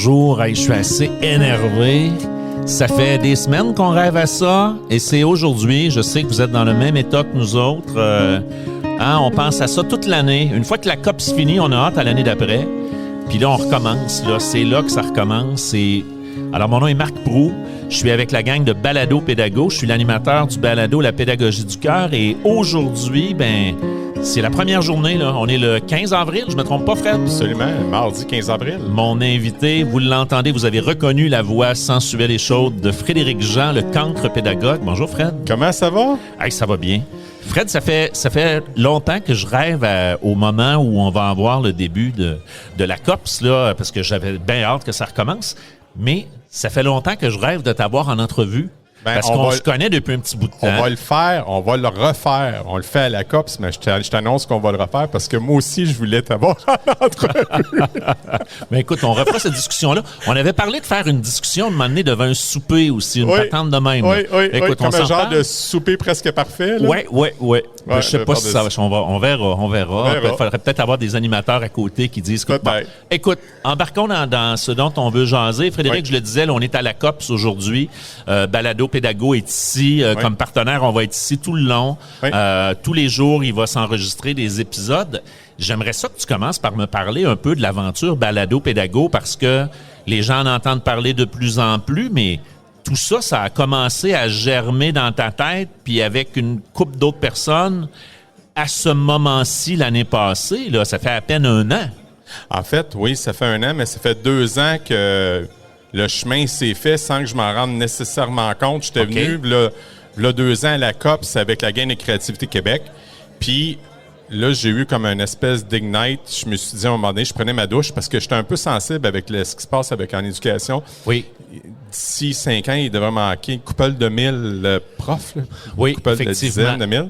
bonjour. Hey, je suis assez énervé. Ça fait des semaines qu'on rêve à ça et c'est aujourd'hui. Je sais que vous êtes dans le même état que nous autres. On pense à ça toute l'année. Une fois que la COP se finit, on a hâte à l'année d'après. Puis là, on recommence. Là. C'est là que ça recommence. Alors, mon nom est Marc Proulx. Je suis avec la gang de Balado Pédago. Je suis l'animateur du Balado La Pédagogie du cœur. Et aujourd'hui, c'est la première journée. Là. On est le 15 avril. Je ne me trompe pas, Fred? Absolument. Mardi 15 avril. Mon invité, vous l'entendez, vous avez reconnu la voix sensuelle et chaude de Frédéric Jean, le cancre pédagogue. Bonjour, Fred. Comment ça va? Hey, ça va bien. Fred, ça fait longtemps que je rêve au moment où on va avoir le début de la COPS, là, parce que j'avais bien hâte que ça recommence. Mais ça fait longtemps que je rêve de t'avoir en entrevue. Parce qu'on se connaît depuis un petit bout de temps. On va le faire, on va le refaire. On le fait à la COPS, mais je t'annonce qu'on va le refaire parce que moi aussi, je voulais t'avoir en entrevue. Mais écoute, on refera cette discussion-là. On avait parlé de faire une discussion de m'amener devant un souper aussi, une patente de même. Oui, écoute, comme un genre de souper presque parfait. Oui. Je sais pas si ça va. On verra. Il faudrait peut-être avoir des animateurs à côté qui disent... Écoute, embarquons dans ce dont on veut jaser. Frédéric, je le disais, là, on est à la COPS aujourd'hui. Balado Pédago est ici comme partenaire. On va être ici tout le long. Tous les jours, il va s'enregistrer des épisodes. J'aimerais ça que tu commences par me parler un peu de l'aventure Balado Pédago parce que les gens en entendent parler de plus en plus, mais tout ça, ça a commencé à germer dans ta tête, puis avec une couple d'autres personnes, à ce moment-ci, l'année passée, là, ça fait à peine 1 an. En fait, oui, ça fait 1 an, mais ça fait 2 ans que le chemin s'est fait sans que je m'en rende nécessairement compte. J'étais venu, là, 2 ans à la COPS avec la Gaine et Créativité Québec. Puis là, j'ai eu comme une espèce d'ignite. Je me suis dit à un moment donné, je prenais ma douche parce que j'étais un peu sensible avec ce qui se passe en éducation. Oui. D'ici 5 ans, il devrait manquer une couple de 1000 profs. Là. Oui, une couple effectivement. de dizaines de mille.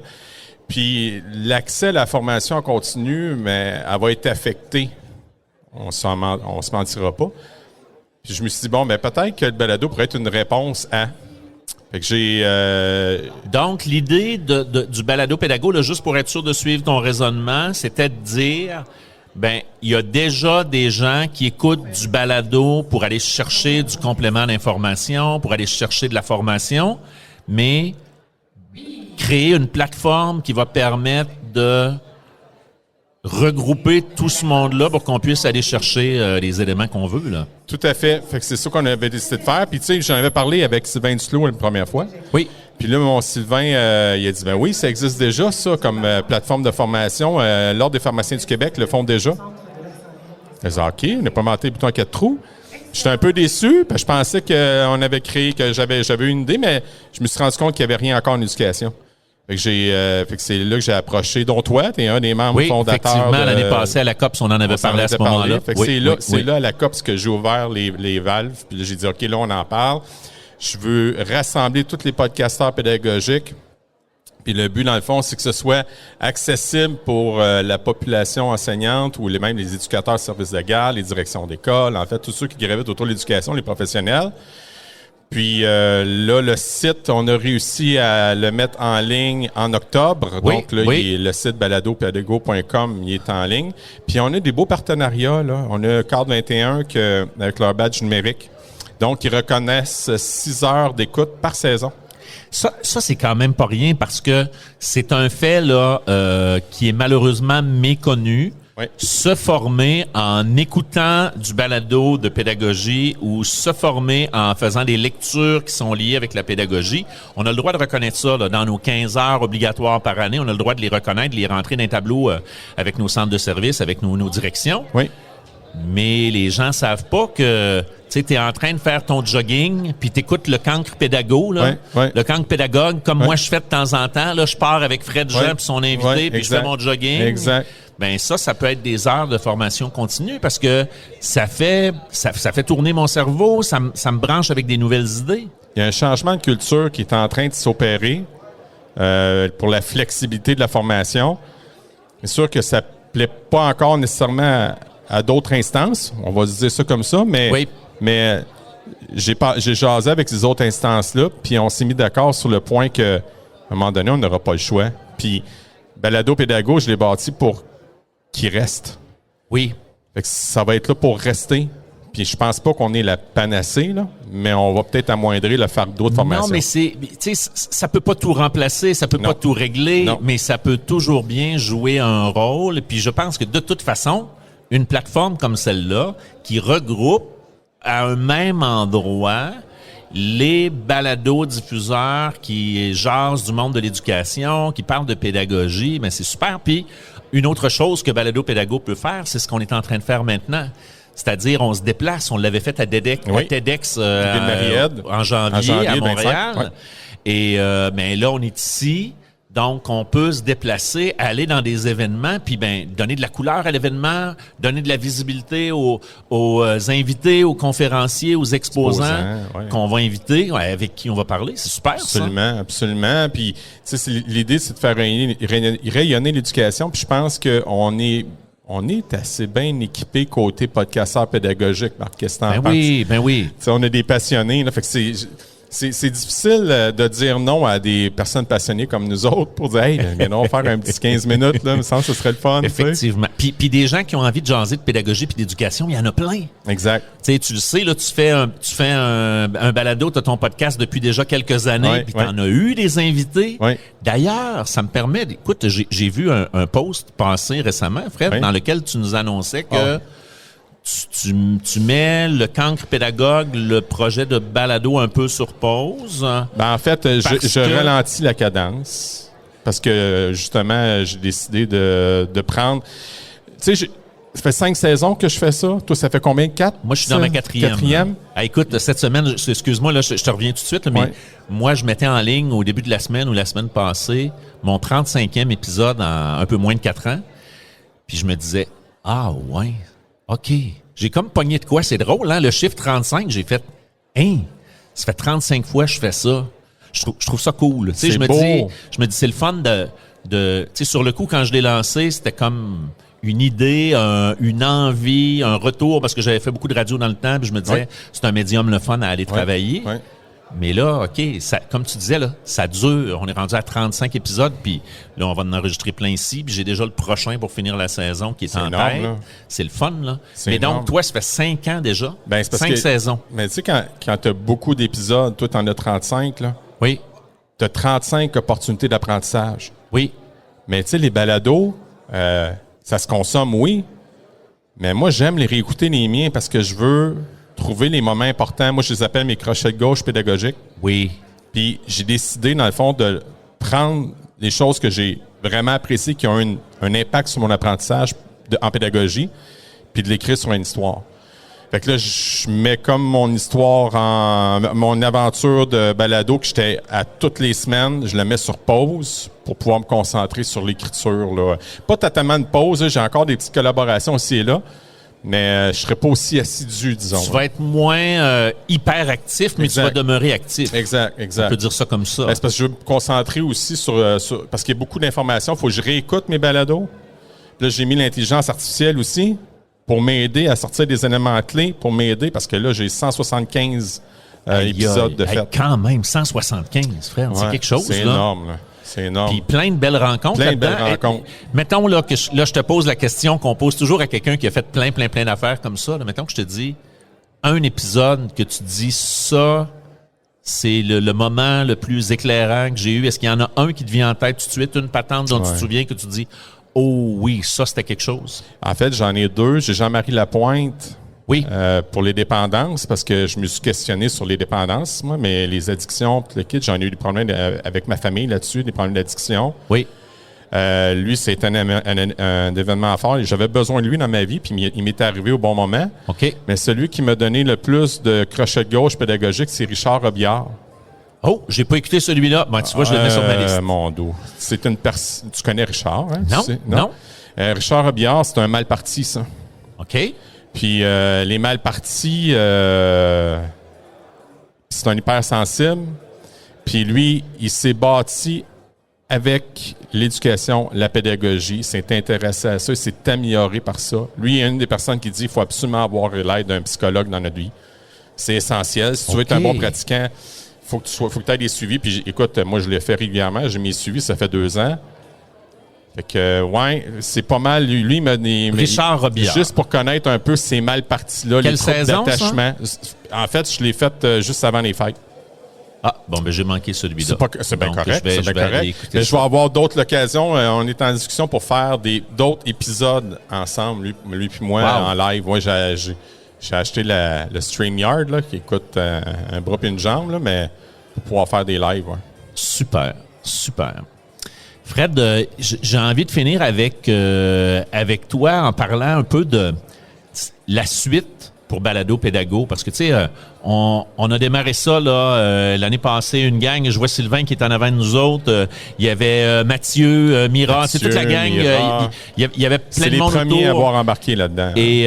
Puis l'accès à la formation en continu, mais elle va être affectée. On se mentira pas. Puis je me suis dit, peut-être que le balado pourrait être une réponse à... Fait que j'ai... Donc, l'idée du balado pédago, là, juste pour être sûr de suivre ton raisonnement, c'était de dire, il y a déjà des gens qui écoutent du balado pour aller chercher du complément d'information, pour aller chercher de la formation, mais créer une plateforme qui va permettre de regrouper tout ce monde-là pour qu'on puisse aller chercher les éléments qu'on veut, là. Tout à fait. Fait que c'est ça qu'on avait décidé de faire. Puis, tu sais, j'en avais parlé avec Sylvain Duclos la première fois. Oui. Puis là, mon Sylvain, il a dit, oui, ça existe déjà, ça, comme plateforme de formation. L'Ordre des pharmaciens du Québec le font déjà. J'ai dit, OK, on n'a pas monté le bouton à 4 trous. J'étais un peu déçu, parce que je pensais qu'on avait créé, que j'avais une idée, mais je me suis rendu compte qu'il n'y avait rien encore en éducation. Fait que c'est là que j'ai approché, dont toi, tu es un des membres fondateurs. Effectivement, l'année passée à la COPS, on en avait parlé à ce moment-là. Fait que c'est là à la COPS que j'ai ouvert les valves. Puis là, j'ai dit, OK, là, on en parle. Je veux rassembler tous les podcasteurs pédagogiques. Puis le but, dans le fond, c'est que ce soit accessible pour la population enseignante ou même les éducateurs de services de garde, les directions d'école, en fait, tous ceux qui gravitent autour de l'éducation, les professionnels. Puis là, le site, on a réussi à le mettre en ligne en octobre. Donc là, le site baladopédago.com, il est en ligne. Puis on a des beaux partenariats, là. On a Cadre 21 avec leur badge numérique. Donc, ils reconnaissent 6 heures d'écoute par saison. Ça, c'est quand même pas rien parce que c'est un fait là qui est malheureusement méconnu. Oui. Se former en écoutant du balado de pédagogie ou se former en faisant des lectures qui sont liées avec la pédagogie, on a le droit de reconnaître ça là, dans nos 15 heures obligatoires par année. On a le droit de les reconnaître, de les rentrer dans un tableau avec nos centres de services, avec nos directions. Oui. Mais les gens savent pas que tu es en train de faire ton jogging, puis tu écoutes le cancre pédago, là. Le cancre pédagogue, comme moi je fais de temps en temps. Là, je pars avec Fred Jean puis son invité, puis je fais mon jogging. Exact. Ça peut être des heures de formation continue parce que ça fait tourner mon cerveau, ça me branche avec des nouvelles idées. Il y a un changement de culture qui est en train de s'opérer pour la flexibilité de la formation. C'est sûr que ça plaît pas encore nécessairement à d'autres instances, on va dire ça comme ça, mais j'ai jasé avec ces autres instances-là, puis on s'est mis d'accord sur le point qu'à un moment donné, on n'aura pas le choix. Puis Balado Pédago, je l'ai bâti pour qu'il reste. Oui. Fait que ça va être là pour rester. Puis je pense pas qu'on ait la panacée, là, mais on va peut-être amoindrir le fardeau de formation. Non, mais ça peut pas tout remplacer, ça peut pas tout régler, mais ça peut toujours bien jouer un rôle. Puis je pense que de toute façon, une plateforme comme celle-là, qui regroupe à un même endroit les balados-diffuseurs qui jasent du monde de l'éducation, qui parlent de pédagogie, mais c'est super. Puis une autre chose que Balado Pédago peut faire, c'est ce qu'on est en train de faire maintenant. C'est-à-dire, on se déplace. On l'avait fait à TEDx en janvier à Montréal. 25, Et ben là, on est ici. Donc, on peut se déplacer, aller dans des événements, puis donner de la couleur à l'événement, donner de la visibilité aux invités, aux conférenciers, aux exposants qu'on va inviter, avec qui on va parler. C'est super, Absolument. Puis, tu sais, l'idée, c'est de faire rayonner l'éducation. Puis, je pense qu'on est assez bien équipé côté podcasteur pédagogique, Marc. Qu'est-ce que t'en penses? Ben oui. Tu sais, on a des passionnés, là, fait que c'est difficile de dire non à des personnes passionnées comme nous autres pour dire « Hey, viens faire un petit 15 minutes, là, me semble que ce serait le fun. » Effectivement. Puis des gens qui ont envie de jaser de pédagogie puis d'éducation, il y en a plein. Exact. Tu sais, tu le sais, là, tu fais un balado, tu as ton podcast depuis déjà quelques années, puis tu en as eu des invités. Oui. D'ailleurs, ça me permet... Écoute, j'ai vu un post passer récemment, Fred, dans lequel tu nous annonçais que tu mets le cancre pédagogue, le projet de balado un peu sur pause. En fait, je ralentis la cadence parce que, justement, j'ai décidé de prendre... Tu sais, ça fait 5 saisons que je fais ça. Toi, ça fait combien? 4? Moi, je suis dans ma 4e. Écoute, cette semaine, excuse-moi, là, je te reviens tout de suite, là, mais moi, je mettais en ligne au début de la semaine ou la semaine passée mon 35e épisode en un peu moins de 4 ans. Puis je me disais, OK. J'ai comme pogné de quoi. C'est drôle, hein? Le chiffre 35, j'ai fait, ça fait 35 fois que je fais ça. Je trouve ça cool. Tu sais, je me dis, c'est le fun de tu sais, sur le coup, quand je l'ai lancé, c'était comme une idée, une envie, un retour, parce que j'avais fait beaucoup de radio dans le temps, puis je me disais, c'est un médium le fun à aller travailler. Oui. Mais là, OK, ça, comme tu disais, là, ça dure. On est rendu à 35 épisodes, puis là, on va en enregistrer plein ici, puis j'ai déjà le prochain pour finir la saison qui est en énorme, tête. là. C'est le fun, là. C'est Mais énorme. donc, toi, ça fait 5 ans déjà. Ben, c'est parce 5 saisons. Mais tu sais, quand tu as beaucoup d'épisodes, toi, tu en as 35, là. Oui. Tu as 35 opportunités d'apprentissage. Oui. Mais tu sais, les balados, ça se consomme, oui. Mais moi, j'aime les réécouter les miens parce que je veux trouver les moments importants. Moi, je les appelle mes crochets de gauche pédagogiques. Oui. Puis j'ai décidé, dans le fond, de prendre les choses que j'ai vraiment appréciées, qui ont un impact sur mon apprentissage en pédagogie, puis de l'écrire sur une histoire. Fait que là, je mets comme mon histoire mon aventure de balado que j'étais à toutes les semaines, je la mets sur pause pour pouvoir me concentrer sur l'écriture, là. Pas totalement de pause, là, j'ai encore des petites collaborations ici et là, mais je serai pas aussi assidu, disons. Tu vas être moins hyper actif, mais tu vas demeurer actif. Exact. On peut dire ça comme ça. Ben, c'est parce que je veux me concentrer aussi sur parce qu'il y a beaucoup d'informations. Il faut que je réécoute mes balados. Là, j'ai mis l'intelligence artificielle aussi pour m'aider à sortir des éléments clés, pour m'aider, parce que là, j'ai 175 épisodes de fait. Quand même, 175, frère, c'est quelque chose. C'est énorme, là. C'est énorme. Puis plein de belles rencontres. Plein de belles rencontres. Mettons là, que je te pose la question qu'on pose toujours à quelqu'un qui a fait plein d'affaires comme ça. Là. Mettons que je te dis un épisode que tu dis ça, c'est le moment le plus éclairant que j'ai eu. Est-ce qu'il y en a un qui te vient en tête tout de suite, une patente dont tu te souviens que tu dis « Oh oui, ça c'était quelque chose ». En fait, j'en ai 2. J'ai Jean-Marie Lapointe. Oui. Pour les dépendances, parce que je me suis questionné sur les dépendances, moi, mais les addictions, le kit, j'en ai eu des problèmes avec ma famille là-dessus, des problèmes d'addiction. Oui. Lui, c'est un événement fort et j'avais besoin de lui dans ma vie, puis il m'est arrivé au bon moment. OK. Mais celui qui m'a donné le plus de crochets de gauche pédagogique, c'est Richard Robillard. Oh, j'ai pas écouté celui-là. Ben, tu vois, je le mets sur ma liste. Mon dos. C'est une personne... Tu connais Richard, hein? Non, tu sais? non. Richard Robillard, c'est un mal parti, ça. OK. Puis les mal partis, c'est un hypersensible. Puis lui, il s'est bâti avec l'éducation, la pédagogie, s'est intéressé à ça, il s'est amélioré par ça. Lui, il est une des personnes qui dit qu'il faut absolument avoir l'aide d'un psychologue dans notre vie. C'est essentiel. Si tu veux être un bon pratiquant, faut que tu aies des suivis. Puis écoute, moi, je l'ai fait régulièrement. J'ai mes suivis, ça fait 2 ans. Fait que, ouais, c'est pas mal. Lui, il m'a dit... Richard Robillard. Juste pour connaître un peu ces mal parties-là, Quelle les troubles saison, d'attachement. En fait, je l'ai fait juste avant les fêtes. Ah, bon, ben j'ai manqué celui-là. C'est bien correct. Je vais correct. Mais je vais avoir d'autres occasions. On est en discussion pour faire d'autres épisodes ensemble, lui puis moi, en live. Ouais, j'ai acheté le StreamYard, là, qui coûte un bras et une jambe, là, mais pour pouvoir faire des lives. Ouais. Super, super. Fred, j'ai envie de finir avec toi en parlant un peu de la suite pour Balado Pédago, parce que, tu sais, on a démarré ça là l'année passée, une gang. Je vois Sylvain qui est en avant de nous autres. Il y avait Mathieu, Mira, c'est toute la gang. Il y avait plein de monde autour. C'est les premiers à avoir embarqué là-dedans. Et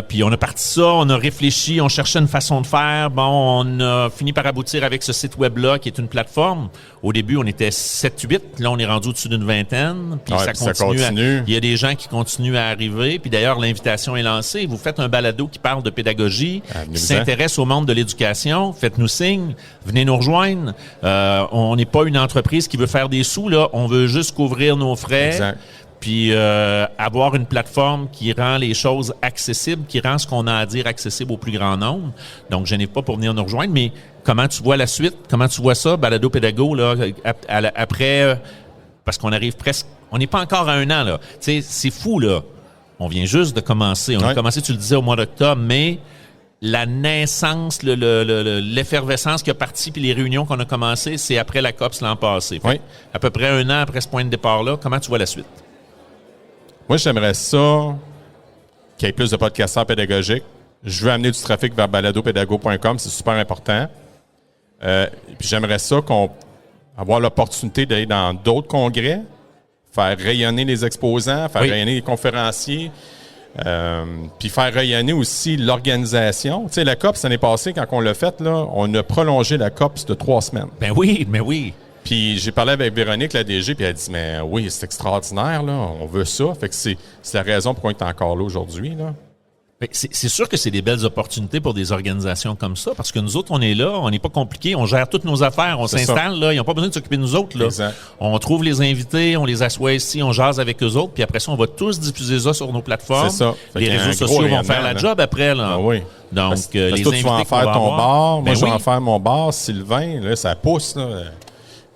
puis on a parti ça, on a réfléchi, on cherchait une façon de faire. Bon, on a fini par aboutir avec ce site web-là qui est une plateforme. Au début, on était 7-8. Là, on est rendu au-dessus d'une vingtaine. Puis ça continue. Il y a des gens qui continuent à arriver. Puis d'ailleurs, l'invitation est lancée. Vous faites un balado qui parle de pédagogie, qui s'intéresse au monde de l'éducation. Faites-nous signe. Venez nous rejoindre. On n'est pas une entreprise qui veut faire des sous, là. On veut juste couvrir nos frais. Exact. Puis avoir une plateforme qui rend les choses accessibles, qui rend ce qu'on a à dire accessible au plus grand nombre. Donc, je n'ai pas pour venir nous rejoindre, mais comment tu vois la suite? Comment tu vois ça, Balado Pédago, là, après, parce qu'on arrive presque, on n'est pas encore à 1 an, là. Tu sais, c'est fou, là. On vient juste de commencer. On a commencé, tu le disais, au mois d'octobre, mais la naissance, l'effervescence qui a parti, puis les réunions qu'on a commencées, c'est après la COPS l'an passé. Fait à peu près 1 an après ce point de départ-là, comment tu vois la suite? Moi, j'aimerais ça qu'il y ait plus de podcasteurs pédagogiques. Je veux amener du trafic vers baladopédago.com, c'est super important. Puis j'aimerais ça avoir l'opportunité d'aller dans d'autres congrès, faire rayonner les exposants, faire rayonner les conférenciers, puis faire rayonner aussi l'organisation. Tu sais, la COPS, l'année passée, quand on l'a faite, là, on a prolongé la COPS de 3 semaines. Ben oui, mais oui. Puis j'ai parlé avec Véronique, la DG, puis elle a dit, mais oui, c'est extraordinaire, là, on veut ça. Fait que c'est la raison pour laquelle on est encore là aujourd'hui, là. C'est sûr que c'est des belles opportunités pour des organisations comme ça, parce que nous autres, on est là, on n'est pas compliqués, on gère toutes nos affaires, on s'installe, là, ils n'ont pas besoin de s'occuper de nous autres, là. Exact. On trouve les invités, on les assoit ici, on jase avec eux autres, puis après ça, on va tous diffuser ça sur nos plateformes. C'est ça. Les réseaux sociaux vont faire la job après, là. Ah oui. Donc, parce les toi, tu vas en faire ton bar, moi, je vais en faire mon bar, Sylvain, là, ça pousse, là.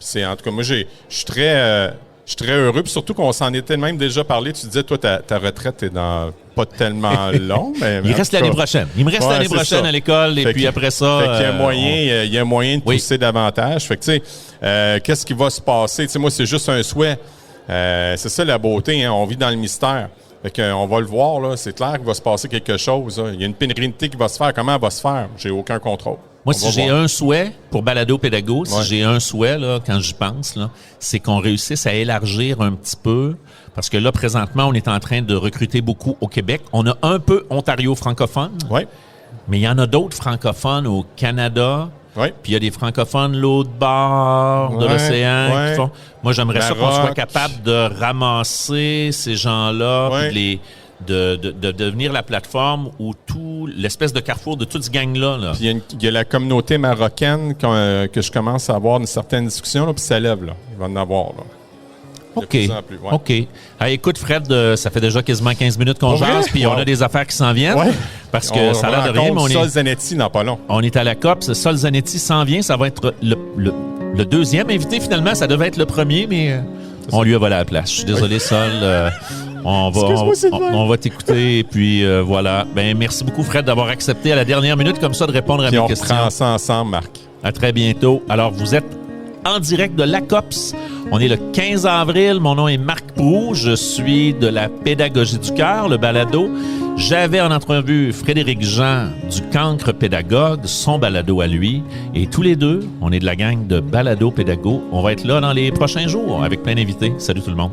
C'est, en tout cas, moi, je suis très heureux, puis surtout qu'on s'en était même déjà parlé. Tu disais, toi, ta retraite est dans pas tellement long, mais il reste l'année prochaine. Il me reste l'année prochaine à l'école, et puis après ça... il y a moyen de pousser davantage. Fait que, tu sais, qu'est-ce qui va se passer? Tu sais, moi, c'est juste un souhait. C'est ça, la beauté, hein? On vit dans le mystère. Fait qu'on va le voir, là. C'est clair qu'il va se passer quelque chose, là. Il y a une pénérité qui va se faire. Comment elle va se faire? J'ai aucun contrôle. Moi, si j'ai un souhait pour Balado Pédago, si j'ai un souhait, là, quand j'y pense, là, c'est qu'on réussisse à élargir un petit peu. Parce que là, présentement, on est en train de recruter beaucoup au Québec. On a un peu Ontario francophone. Oui. Mais il y en a d'autres francophones au Canada. Oui. Puis il y a des francophones l'autre bord de l'océan qui font. Moi, j'aimerais ça qu'on soit capable de ramasser ces gens-là, puis de devenir la plateforme où tout l'espèce de carrefour de toute ce gang-là. Là. Puis il y a la communauté marocaine que je commence à avoir une certaine discussion, là, puis ça lève, là. Il va en avoir, là. OK. Plus, OK. Hey, écoute, Fred, ça fait déjà quasiment 15 minutes qu'on jase, puis on a des affaires qui s'en viennent. Parce que ça a l'air de rien, mais Sol Zanetti dans pas long. On est à la COPS. Sol Zanetti s'en vient. Ça va être le deuxième invité, finalement. Ça devait être le premier, mais on lui a volé la place. Je suis désolé, Sol. On va t'écouter et puis voilà. Ben merci beaucoup, Fred, d'avoir accepté à la dernière minute comme ça de répondre à mes questions. On prend ça ensemble, Marc. À très bientôt. Alors, vous êtes en direct de la COPS. On est le 15 avril. Mon nom est Marc Proulx. Je suis de la Pédagogie du cœur, le balado. J'avais en entrevue Frédéric Jean du Cancre Pédagogue, son balado à lui. Et tous les deux, on est de la gang de Balado Pédago. On va être là dans les prochains jours avec plein d'invités. Salut tout le monde.